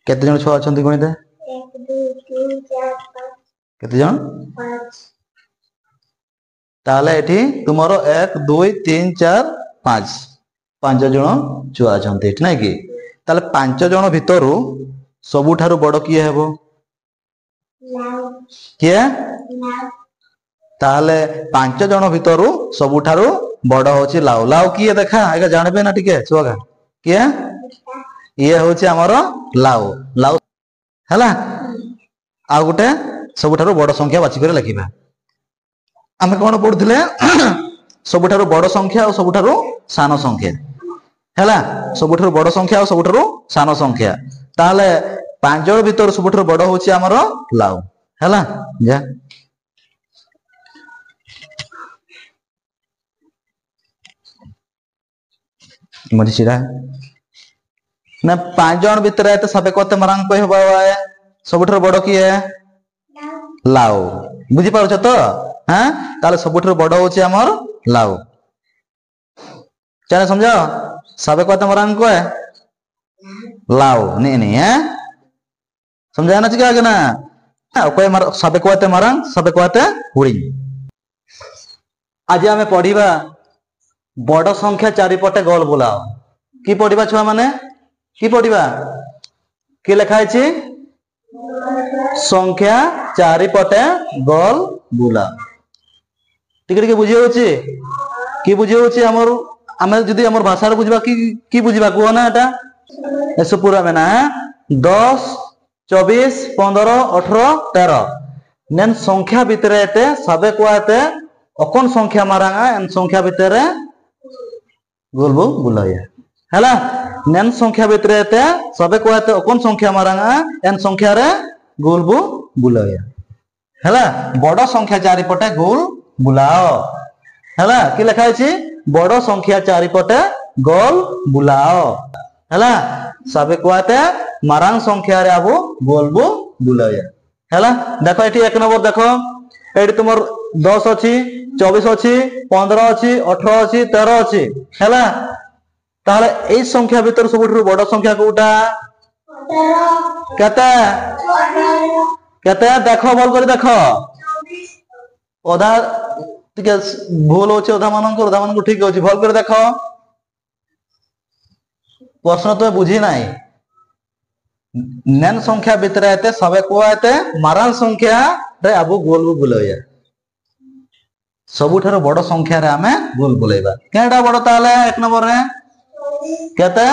केते जन छुआ अछंती गणित 1 2 3 4 5 केते जन 5 ताले एठी तुमरो 1 2 3 4 5 5 जन छुआ अछंती एठी नै कि ताले 5 जन भितरु सबुठारु बड़ किए हेबो लाउ किए लाउ ताले 5 जन भितरु सबुठारु बड़ होची लाउ लाउ किए देखा एका जानबे ना टिके छुआ किए ये होची हमरो लाउ लाउ हला आ गुटे सबुठारु बड़ संख्या बाछि करे लिखिबा आमे कोन पढुथिले सबुठारु बड़ संख्या और सबुठारु सानो संख्या हला सबुठारु बड़ संख्या और सबुठारु सानो संख्या ताले 5 जन भितर सबुठारु बड़ होची हमरो लाउ हला जा मरि सिरा ना 5 जन भितर एते सबे कोते मरांग कोइ होबा है सबुठारु बड़ की है लाउ बुझी पाउछ तो हां ताले सबुठारु बड़ होची हमर लाउ चले समझाओ सबे कोते मरांग को है लाउ नहीं नहीं है समझाना चाहिए आगे ना कोई सबे कोते मरांग सबे कोते हुड़ी आज हमें पढ़िबा बड़ संख्या चारिपटे गोल बुलाओ की पढ़िबा छुआ माने की पढ़िबा की लिखा है संख्या चारिपटे गोल बुला टिके टिके बुझी होची की बुझी होची हमर हमें जदी हमर भाषा रे बुझबा की बुझबा को ना एटा एसो पूरा में ना 10 24 15 18 13 नेन संख्या भितरे एते सबे को एते अकोन संख्या मारांगा एन संख्या भितरे गोलबो बुलाया हला नेन संख्या भितरे एते सबे को एते अकोन संख्या मारांगा एन संख्या रे गोलबो बुलाया हला बड़ संख्या चारिपटे गोल बुलाओ हला की लिखा अछि बड़ संख्या चारिपटे गोल बुलाओ हला सबे को एते मारांग संख्या रे आबो गोलबो बुलाया हला देखो एठी एक नंबर देखो एठी तुमर 10 अछि 24 अछि 15 अछि 18 अछि 13 अछि हला ताले ए संख्या भीतर सबुठु बड़ संख्या कोटा 18 केते 18 केते देखो बोल कर देखो 24 ओदा टिके भूल होचे ओदा मान को ठीक होची बोल कर देखो प्रश्न तो बुझी नाही नेन संख्या भीतर आते सबे को आते मारान संख्या रे आबु गोल बुलाया सबुठारो बड़ संख्या रे हमें गोल बुलाइबा केटा बड़ ताले एक नंबर रे केते